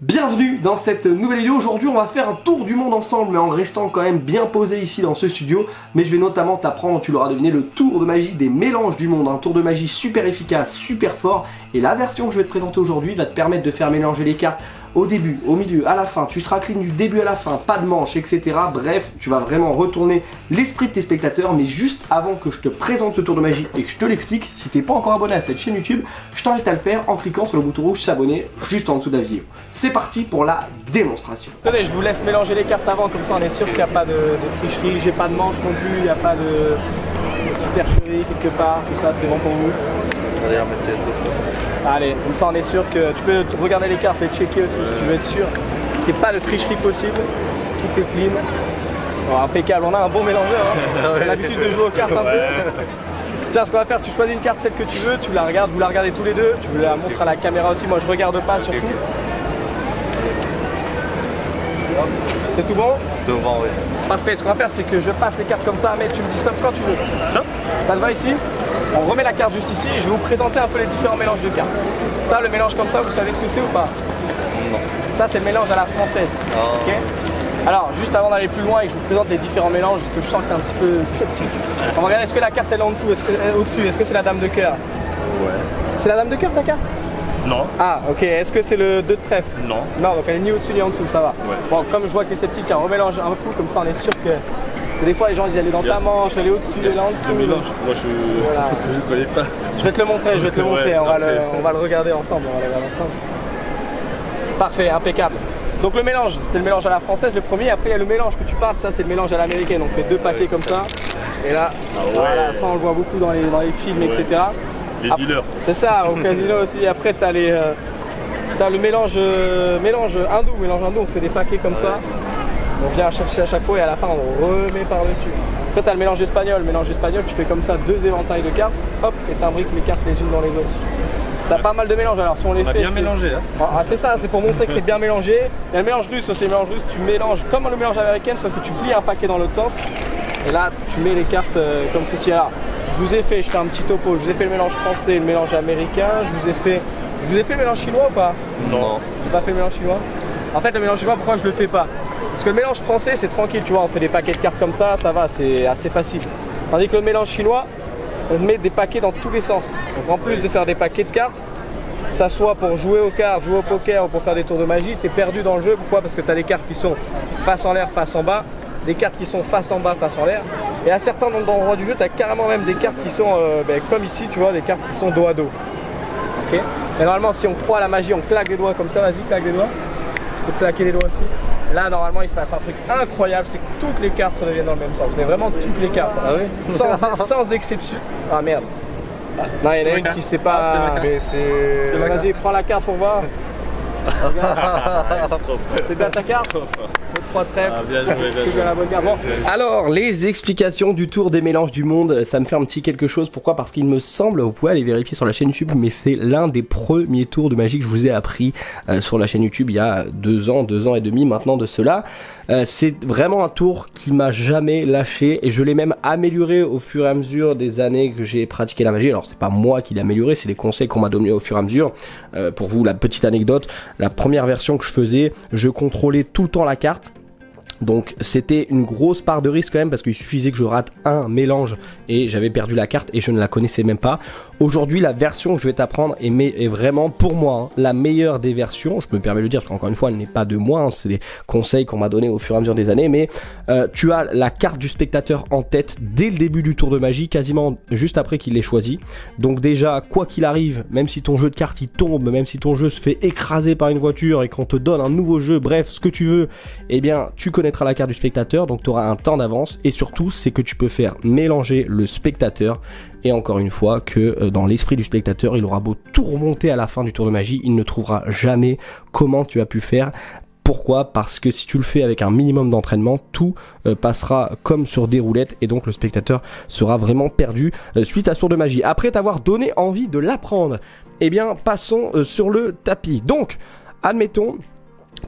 Bienvenue dans cette nouvelle vidéo. Aujourd'hui on va faire un tour du monde ensemble, mais en restant quand même bien posé ici dans ce studio. Mais je vais notamment t'apprendre, tu l'auras deviné, le tour de magie des mélanges du monde. Un tour de magie super efficace, super fort. Et la version que je vais te présenter aujourd'hui va te permettre de faire mélanger les cartes au début, au milieu, à la fin. Tu seras clean du début à la fin, pas de manche, etc. Bref, tu vas vraiment retourner l'esprit de tes spectateurs. Mais juste avant que je te présente ce tour de magie et que je te l'explique, si t'es pas encore abonné à cette chaîne YouTube, je t'invite à le faire en cliquant sur le bouton rouge s'abonner juste en dessous de la vidéo. C'est parti pour la démonstration. Attendez, je vous laisse mélanger les cartes avant, comme ça on est sûr qu'il n'y a pas de tricherie. J'ai pas de manche non plus, il n'y a pas de supercherie quelque part, tout ça c'est bon pour vous. D'ailleurs, monsieur. Allez, comme ça on est sûr que tu peux regarder les cartes, les checker aussi si tu veux être sûr qu'il n'y ait pas de tricherie possible. Tout est clean. Bon, impeccable, on a un bon mélangeur. Hein. On a l'habitude de jouer aux cartes un peu. Tiens, ce qu'on va faire, tu choisis une carte, celle que tu veux, tu la regardes, vous la regardez tous les deux, tu la montres à la caméra aussi, moi je regarde pas surtout. C'est tout bon? Tout bon, oui. Parfait, ce qu'on va faire c'est que je passe les cartes comme ça, mais tu me dis stop quand tu veux. Stop. Ça te va ici? On remet la carte juste ici et je vais vous présenter un peu les différents mélanges de cartes. Ça, le mélange comme ça, vous savez ce que c'est ou pas? Non. Ça, c'est le mélange à la française. Oh. Okay. Alors, juste avant d'aller plus loin et que je vous présente les différents mélanges, parce que je sens que tu es un petit peu sceptique. On va regarder, est-ce que la carte elle est en dessous, est-ce que au-dessus, est-ce que c'est la dame de cœur? Ouais. C'est la dame de cœur ta carte? Non. Ah, ok. Est-ce que c'est le 2 de trèfle? Non. Non, donc elle est ni au-dessus ni en dessous, ça va. Ouais. Bon, comme je vois que t'es sceptique, tiens, remélange un coup, comme ça on est sûr que des fois les gens disent elle est dans ta manche, elle est au-dessus, elle est en dessous. Mélange. Moi Voilà. je connais pas. Je vais te le montrer, je vais te le montrer, Ouais, on va le regarder ensemble, Parfait, impeccable. Donc le mélange, c'était le mélange à la française, le premier. Après il y a le mélange que tu parles, ça c'est le mélange à l'américaine. On fait deux paquets comme ça. Et là, voilà, ça on le voit beaucoup dans les films, etc. Les dealers. C'est ça, au casino aussi. Après t'as le mélange hindou, on fait des paquets comme ça. On vient chercher à chaque fois et à la fin on remet par-dessus. Après t'as le mélange espagnol, tu fais comme ça deux éventails de cartes, hop, et t'imbriques les cartes les unes dans les autres. T'as pas mal de mélanges, alors si on les fait... bien mélangé, hein. Ah, c'est ça, c'est pour montrer que c'est bien mélangé. Il y a le mélange russe, aussi le mélange russe, tu mélanges comme le mélange américain, sauf que tu plies un paquet dans l'autre sens. Et là, tu mets les cartes comme ceci. Alors, je fais un petit topo, je vous ai fait le mélange français, le mélange américain, je vous ai fait le mélange chinois ou pas? Non. J'ai pas fait le mélange chinois? En fait, le mélange chinois, pourquoi je le fais pas? Parce que le mélange français, c'est tranquille, tu vois, on fait des paquets de cartes comme ça va, c'est assez facile. Tandis que le mélange chinois, on met des paquets dans tous les sens. Donc en plus de faire des paquets de cartes, ça soit pour jouer aux cartes, jouer au poker ou pour faire des tours de magie, tu es perdu dans le jeu. Pourquoi? Parce que tu as des cartes qui sont face en l'air, face en bas, des cartes qui sont face en bas, face en l'air. Et à certains endroits du jeu, tu as carrément même des cartes qui sont comme ici, tu vois, des cartes qui sont dos à dos. Okay. Et normalement, si on croit à la magie, on claque les doigts comme ça, vas-y, claque les doigts. Tu peux claquer les doigts aussi. Là, normalement, il se passe un truc incroyable, c'est que toutes les cartes redeviennent dans le même sens. Mais vraiment toutes les cartes. Ah oui. Sans exception. Ah merde. Non, il y en a une qui sait pas. Mais c'est. Vas-y, prends la carte pour voir. C'est bien ta carte? 3 trèfles. Ah, bien joué, bien joué. La bonne carte. Bon. Alors, les explications du tour des mélanges du monde, ça me fait un petit quelque chose. Pourquoi? Parce qu'il me semble, vous pouvez aller vérifier sur la chaîne YouTube, mais c'est l'un des premiers tours de magie que je vous ai appris sur la chaîne YouTube il y a 2 ans et demi maintenant de cela. C'est vraiment un tour qui m'a jamais lâché et je l'ai même amélioré au fur et à mesure des années que j'ai pratiqué la magie. Alors c'est pas moi qui l'ai amélioré, c'est les conseils qu'on m'a donnés au fur et à mesure. Pour vous, la petite anecdote, la première version que je faisais, je contrôlais tout le temps la carte. Donc c'était une grosse part de risque quand même parce qu'il suffisait que je rate un mélange et j'avais perdu la carte et je ne la connaissais même pas. Aujourd'hui la version que je vais t'apprendre est vraiment pour moi la meilleure des versions. Je me permets de le dire parce qu'encore une fois elle n'est pas de moi, c'est des conseils qu'on m'a donnés au fur et à mesure des années. Mais tu as la carte du spectateur en tête dès le début du tour de magie, quasiment juste après qu'il l'ait choisi. Donc déjà quoi qu'il arrive, même si ton jeu de cartes il tombe, même si ton jeu se fait écraser par une voiture et qu'on te donne un nouveau jeu, bref ce que tu veux, eh bien tu connaîtras la carte du spectateur, donc tu auras un temps d'avance. Et surtout c'est que tu peux faire mélanger le spectateur. Et encore une fois que dans l'esprit du spectateur, il aura beau tout remonter à la fin du tour de magie, il ne trouvera jamais comment tu as pu faire. Pourquoi? Parce que si tu le fais avec un minimum d'entraînement, tout passera comme sur des roulettes et donc le spectateur sera vraiment perdu suite à ce tour de magie. Après t'avoir donné envie de l'apprendre, eh bien passons sur le tapis. Donc, admettons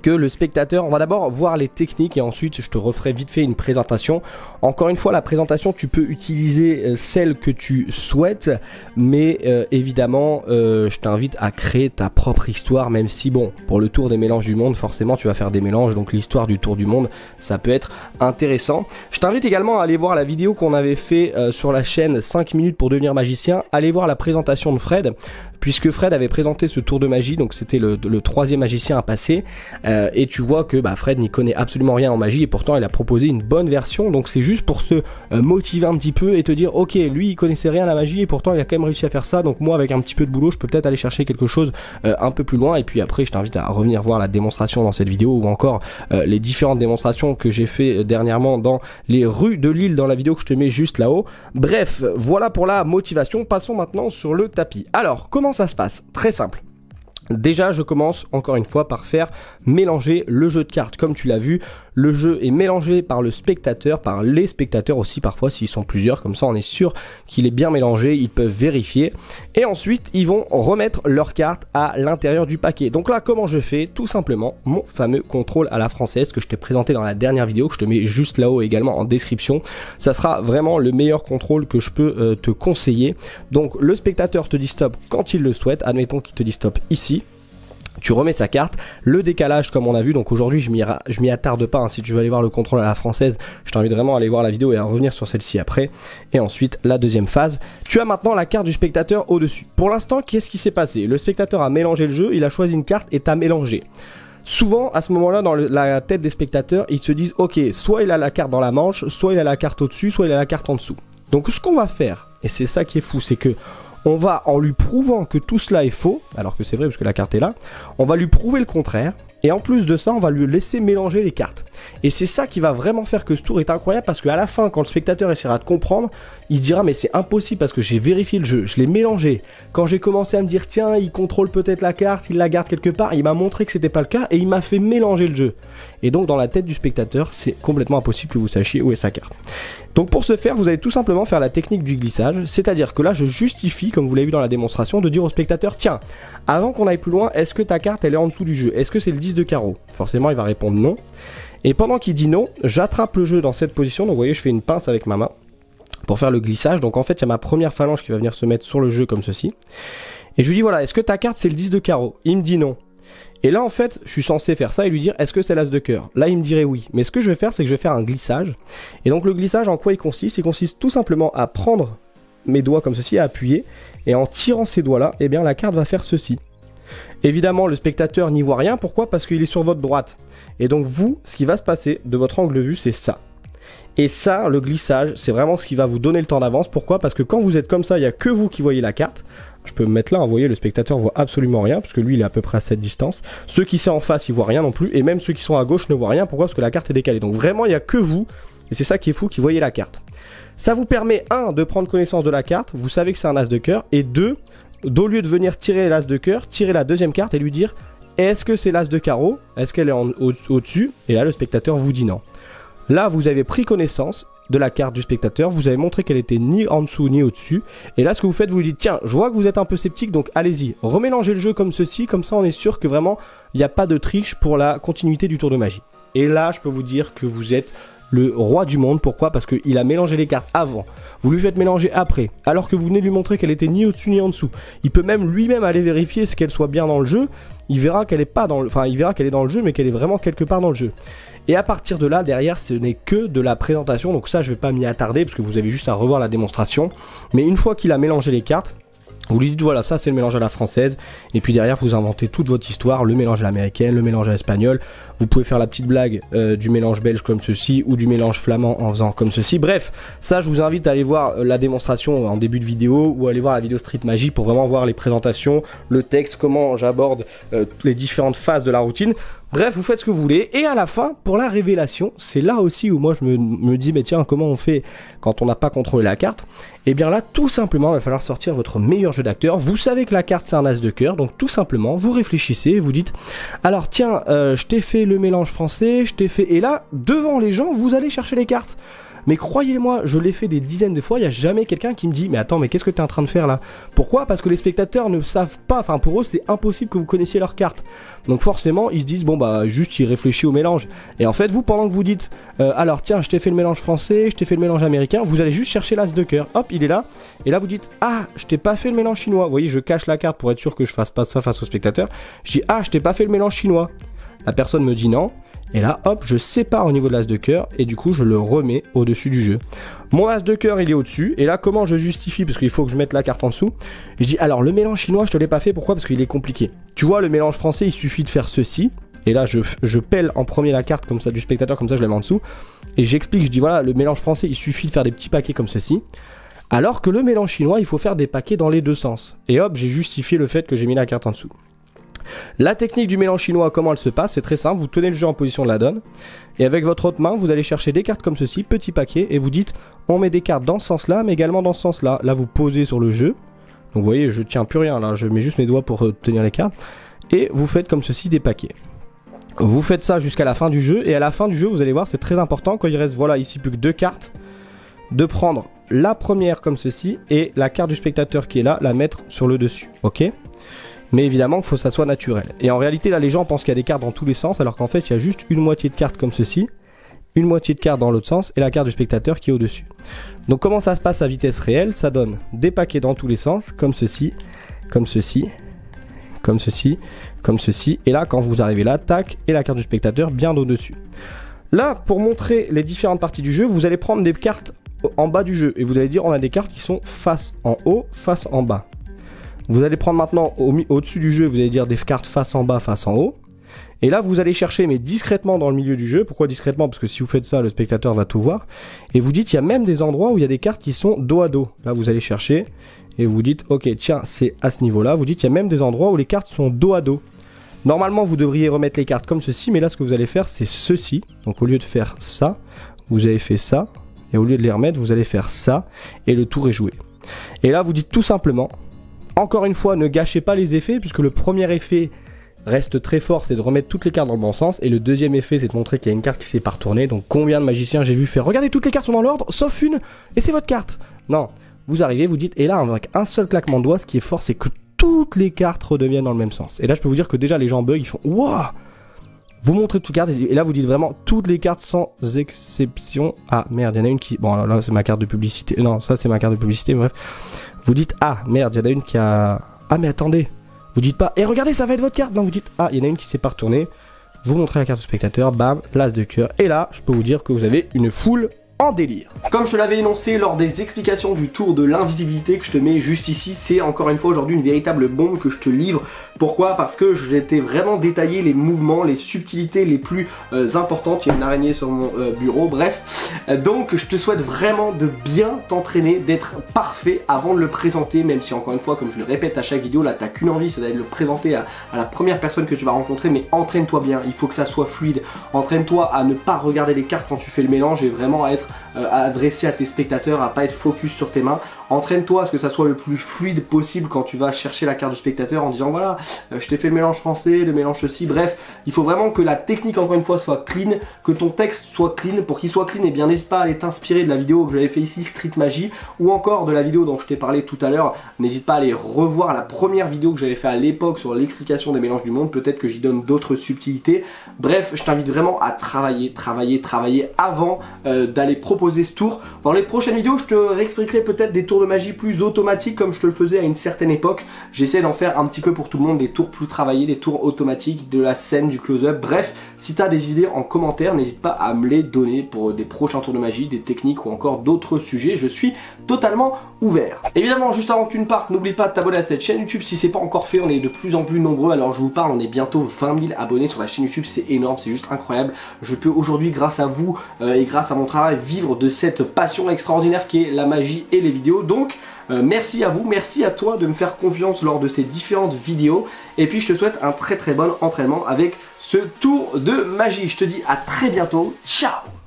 que le spectateur, on va d'abord voir les techniques et ensuite je te referai vite fait une présentation. Encore une fois, la présentation, tu peux utiliser celle que tu souhaites, mais évidemment, je t'invite à créer ta propre histoire, même si bon, pour le tour des mélanges du monde, forcément tu vas faire des mélanges, donc l'histoire du tour du monde, ça peut être intéressant. Je t'invite également à aller voir la vidéo qu'on avait fait sur la chaîne 5 minutes pour devenir magicien, allez voir la présentation de Fred, puisque Fred avait présenté ce tour de magie, donc c'était le 3e magicien à passer, et tu vois que Fred n'y connaît absolument rien en magie, et pourtant il a proposé une bonne version, donc c'est juste pour se motiver un petit peu et te dire ok, lui il connaissait rien à la magie et pourtant il a quand même réussi à faire ça, donc moi avec un petit peu de boulot je peux peut-être aller chercher quelque chose un peu plus loin. Et puis après je t'invite à revenir voir la démonstration dans cette vidéo, ou encore les différentes démonstrations que j'ai fait dernièrement dans les rues de Lille, dans la vidéo que je te mets juste là-haut. Bref, voilà pour la motivation. Passons maintenant sur le tapis. Alors comment ça se passe? Très simple. Déjà, je commence encore une fois par faire mélanger le jeu de cartes. Comme tu l'as vu, le jeu est mélangé par le spectateur, par les spectateurs aussi parfois s'ils sont plusieurs, comme ça on est sûr qu'il est bien mélangé, ils peuvent vérifier. Et ensuite, ils vont remettre leurs cartes à l'intérieur du paquet. Donc là, comment je fais? Tout simplement, mon fameux contrôle à la française que je t'ai présenté dans la dernière vidéo, que je te mets juste là-haut également en description. Ça sera vraiment le meilleur contrôle que je peux te conseiller. Donc le spectateur te dit stop quand il le souhaite, admettons qu'il te dit stop ici. Tu remets sa carte, le décalage comme on a vu, donc aujourd'hui je m'y attarde pas, hein. Si tu veux aller voir le contrôle à la française, je t'invite vraiment à aller voir la vidéo et à revenir sur celle-ci après. Et ensuite la deuxième phase, tu as maintenant la carte du spectateur au-dessus. Pour l'instant, qu'est-ce qui s'est passé? Le spectateur a mélangé le jeu, il a choisi une carte et t'a mélangé. Souvent, à ce moment-là, dans la tête des spectateurs, ils se disent ok, soit il a la carte dans la manche, soit il a la carte au-dessus, soit il a la carte en dessous. Donc ce qu'on va faire, et c'est ça qui est fou, c'est que on va, en lui prouvant que tout cela est faux, alors que c'est vrai parce que la carte est là, on va lui prouver le contraire, et en plus de ça, on va lui laisser mélanger les cartes. Et c'est ça qui va vraiment faire que ce tour est incroyable, parce qu'à la fin, quand le spectateur essaiera de comprendre, il se dira mais c'est impossible parce que j'ai vérifié le jeu, je l'ai mélangé. Quand j'ai commencé à me dire tiens, il contrôle peut-être la carte, il la garde quelque part, il m'a montré que c'était pas le cas, et il m'a fait mélanger le jeu. Et donc dans la tête du spectateur, c'est complètement impossible que vous sachiez où est sa carte. Donc pour ce faire, vous allez tout simplement faire la technique du glissage, c'est-à-dire que là je justifie, comme vous l'avez vu dans la démonstration, de dire au spectateur tiens, avant qu'on aille plus loin, est-ce que ta carte elle est en dessous du jeu? Est-ce que c'est le 10 de carreau? Forcément il va répondre non. Et pendant qu'il dit non, j'attrape le jeu dans cette position, donc vous voyez je fais une pince avec ma main pour faire le glissage. Donc en fait il y a ma première phalange qui va venir se mettre sur le jeu comme ceci. Et je lui dis voilà, est-ce que ta carte c'est le 10 de carreau? Il me dit non. Et là en fait je suis censé faire ça et lui dire est-ce que c'est l'as de cœur? Là il me dirait oui, mais ce que je vais faire c'est que je vais faire un glissage. Et donc le glissage en quoi il consiste? Il consiste tout simplement à prendre mes doigts comme ceci, à appuyer, et en tirant ces doigts là, eh bien la carte va faire ceci. Évidemment le spectateur n'y voit rien, pourquoi? Parce qu'il est sur votre droite. Et donc vous, ce qui va se passer de votre angle de vue c'est ça. Et ça, le glissage, c'est vraiment ce qui va vous donner le temps d'avance. Pourquoi? Parce que quand vous êtes comme ça, il n'y a que vous qui voyez la carte. Je peux me mettre là, vous voyez, le spectateur voit absolument rien, parce que lui, il est à peu près à cette distance. Ceux qui sont en face, ils voient rien non plus, et même ceux qui sont à gauche ne voient rien. Pourquoi? Parce que la carte est décalée. Donc vraiment, il n'y a que vous, et c'est ça qui est fou, qui voyez la carte. Ça vous permet, 1, de prendre connaissance de la carte, vous savez que c'est un as de cœur, et 2, au lieu de venir tirer l'as de cœur, tirez la deuxième carte et lui dire, est-ce que c'est l'as de carreau? Est-ce qu'elle est au-dessus? Et là, le spectateur vous dit non. Là, vous avez pris connaissance de la carte du spectateur, vous avez montré qu'elle était ni en dessous ni au-dessus, et là ce que vous faites, vous lui dites tiens, je vois que vous êtes un peu sceptique, donc allez-y, remélangez le jeu comme ceci, comme ça on est sûr que vraiment il n'y a pas de triche pour la continuité du tour de magie. Et là je peux vous dire que vous êtes le roi du monde. Pourquoi? Parce qu'il a mélangé les cartes avant, vous lui faites mélanger après, alors que vous venez lui montrer qu'elle était ni au-dessus ni en dessous. Il peut même lui-même aller vérifier ce qu'elle soit bien dans le jeu, il verra qu'elle est pas dans le... Enfin, il verra qu'elle est dans le jeu, mais qu'elle est vraiment quelque part dans le jeu. Et à partir de là, derrière, ce n'est que de la présentation. Donc ça, je vais pas m'y attarder, parce que vous avez juste à revoir la démonstration. Mais une fois qu'il a mélangé les cartes, vous lui dites voilà, ça c'est le mélange à la française, et puis derrière vous inventez toute votre histoire, le mélange à l'américaine, le mélange à l'espagnol. Vous pouvez faire la petite blague du mélange belge comme ceci, ou du mélange flamand en faisant comme ceci. Bref, ça je vous invite à aller voir la démonstration en début de vidéo, ou aller voir la vidéo Street Magie pour vraiment voir les présentations, le texte, comment j'aborde les différentes phases de la routine. Bref, vous faites ce que vous voulez, et à la fin, pour la révélation, c'est là aussi où moi je me dis, mais tiens, comment on fait quand on n'a pas contrôlé la carte? Et bien là, tout simplement, il va falloir sortir votre meilleur jeu d'acteur. Vous savez que la carte c'est un as de cœur, donc tout simplement, vous réfléchissez, vous dites, alors tiens, je t'ai fait le mélange français, je t'ai fait... Et là, devant les gens, vous allez chercher les cartes. Mais croyez-moi, je l'ai fait des dizaines de fois, il n'y a jamais quelqu'un qui me dit mais attends, mais qu'est-ce que tu es en train de faire là? Pourquoi? Parce que les spectateurs ne savent pas, enfin pour eux c'est impossible que vous connaissiez leurs cartes. Donc forcément ils se disent bon bah juste il réfléchit au mélange. Et en fait vous pendant que vous dites alors tiens je t'ai fait le mélange français, je t'ai fait le mélange américain, vous allez juste chercher l'as de cœur, hop il est là. Et là vous dites ah je t'ai pas fait le mélange chinois. Vous voyez je cache la carte pour être sûr que je fasse pas ça face au spectateur. Je dis ah je t'ai pas fait le mélange chinois. La personne me dit non. Et là, hop, je sépare au niveau de l'as de cœur et du coup, je le remets au-dessus du jeu. Mon as de cœur, il est au-dessus. Et là, comment je justifie? Parce qu'il faut que je mette la carte en dessous. Je dis, alors, le mélange chinois, je te l'ai pas fait. Pourquoi? Parce qu'il est compliqué. Tu vois, le mélange français, il suffit de faire ceci. Et là, je pèle en premier la carte comme ça du spectateur, comme ça, je la mets en dessous. Et j'explique, je dis, voilà, le mélange français, il suffit de faire des petits paquets comme ceci. Alors que le mélange chinois, il faut faire des paquets dans les deux sens. Et hop, j'ai justifié le fait que j'ai mis la carte en dessous. La technique du mélange chinois, comment elle se passe? C'est très simple, vous tenez le jeu en position de la donne et avec votre autre main, vous allez chercher des cartes comme ceci, petit paquet, et vous dites on met des cartes dans ce sens-là, mais également dans ce sens-là. Là, vous posez sur le jeu. Donc vous voyez, je tiens plus rien là, je mets juste mes doigts pour tenir les cartes et vous faites comme ceci des paquets. Vous faites ça jusqu'à la fin du jeu et à la fin du jeu, vous allez voir, c'est très important quand il reste voilà ici plus que 2 cartes, de prendre la première comme ceci et la carte du spectateur qui est là, la mettre sur le dessus, ok? Mais évidemment, il faut que ça soit naturel. Et en réalité, là, les gens pensent qu'il y a des cartes dans tous les sens, alors qu'en fait, il y a juste une moitié de carte comme ceci, une moitié de carte dans l'autre sens, et la carte du spectateur qui est au-dessus. Donc, comment ça se passe à vitesse réelle? Ça donne des paquets dans tous les sens, comme ceci, comme ceci, comme ceci, comme ceci. Et là, quand vous arrivez là, tac, et la carte du spectateur bien au-dessus. Là, pour montrer les différentes parties du jeu, vous allez prendre des cartes en bas du jeu, et vous allez dire, on a des cartes qui sont face en haut, face en bas. Vous allez prendre maintenant au-dessus du jeu, vous allez dire des cartes face en bas, face en haut. Et là, vous allez chercher, mais discrètement dans le milieu du jeu. Pourquoi discrètement? Parce que si vous faites ça, le spectateur va tout voir. Et vous dites, il y a même des endroits où il y a des cartes qui sont dos à dos. Là, vous allez chercher et vous dites, ok, tiens, c'est à ce niveau-là. Vous dites, il y a même des endroits où les cartes sont dos à dos. Normalement, vous devriez remettre les cartes comme ceci, mais là, ce que vous allez faire, c'est ceci. Donc, au lieu de faire ça, vous avez fait ça. Et au lieu de les remettre, vous allez faire ça. Et le tour est joué. Et là, vous dites tout simplement... Encore une fois, ne gâchez pas les effets, puisque le premier effet reste très fort, c'est de remettre toutes les cartes dans le bon sens, et le deuxième effet, c'est de montrer qu'il y a une carte qui s'est pas retournée. Donc combien de magiciens j'ai vu faire, regardez, toutes les cartes sont dans l'ordre, sauf une, et c'est votre carte. Non, vous arrivez, vous dites, et là, avec un seul claquement de doigts, ce qui est fort, c'est que toutes les cartes redeviennent dans le même sens. Et là, je peux vous dire que déjà, les gens bug, ils font, waouh! Vous montrez toutes les cartes, et là, vous dites vraiment toutes les cartes sans exception. Ah, merde, il y en a une qui... Bon, là, c'est ma carte de publicité. Non, ça, c'est ma carte de publicité, bref. Vous dites, ah, merde, il y en a une qui a... Ah, mais attendez. Vous dites pas, et regardez, ça va être votre carte. Non, vous dites, ah, il y en a une qui s'est pas retournée. Vous montrez la carte au spectateur, bam, l'as de cœur. Et là, je peux vous dire que vous avez une foule en délire. Comme je te l'avais énoncé lors des explications du tour de l'invisibilité que je te mets juste ici, c'est encore une fois aujourd'hui une véritable bombe que je te livre. Pourquoi? Parce que j'étais vraiment détaillé les mouvements, les subtilités les plus importantes. Il y a une araignée sur mon bureau, bref. Donc je te souhaite vraiment de bien t'entraîner, d'être parfait avant de le présenter, même si encore une fois, comme je le répète à chaque vidéo, là t'as qu'une envie, c'est d'aller le présenter à la première personne que tu vas rencontrer, mais entraîne-toi bien, il faut que ça soit fluide. Entraîne-toi à ne pas regarder les cartes quand tu fais le mélange et vraiment à être adressé à tes spectateurs, à pas être focus sur tes mains. Entraîne-toi à ce que ça soit le plus fluide possible quand tu vas chercher la carte du spectateur en disant voilà, je t'ai fait le mélange français, le mélange ceci, bref, il faut vraiment que la technique encore une fois soit clean, que ton texte soit clean. Pour qu'il soit clean, et bien n'hésite pas à aller t'inspirer de la vidéo que j'avais fait ici, Street Magie, ou encore de la vidéo dont je t'ai parlé tout à l'heure. N'hésite pas à aller revoir la première vidéo que j'avais fait à l'époque sur l'explication des mélanges du monde, peut-être que j'y donne d'autres subtilités. Bref, je t'invite vraiment à travailler avant d'aller proposer ce tour. Dans les prochaines vidéos, je te réexpliquerai peut-être des tours de magie plus automatiques comme je te le faisais à une certaine époque. J'essaie d'en faire un petit peu pour tout le monde, des tours plus travaillés, des tours automatiques, de la scène, du close-up. Bref, si tu as des idées en commentaire, n'hésite pas à me les donner pour des prochains tours de magie, des techniques ou encore d'autres sujets. Je suis totalement ouvert. Évidemment, juste avant que tu ne partes, n'oublie pas de t'abonner à cette chaîne YouTube si c'est pas encore fait. On est de plus en plus nombreux. Alors je vous parle, on est bientôt 20 000 abonnés sur la chaîne YouTube. C'est énorme, c'est juste incroyable. Je peux aujourd'hui, grâce à vous et grâce à mon travail, vivre de cette passion extraordinaire qui est la magie et les vidéos. Donc merci à vous, merci à toi de me faire confiance lors de ces différentes vidéos. Et puis je te souhaite un très bon entraînement avec ce tour de magie. Je te dis à très bientôt. Ciao!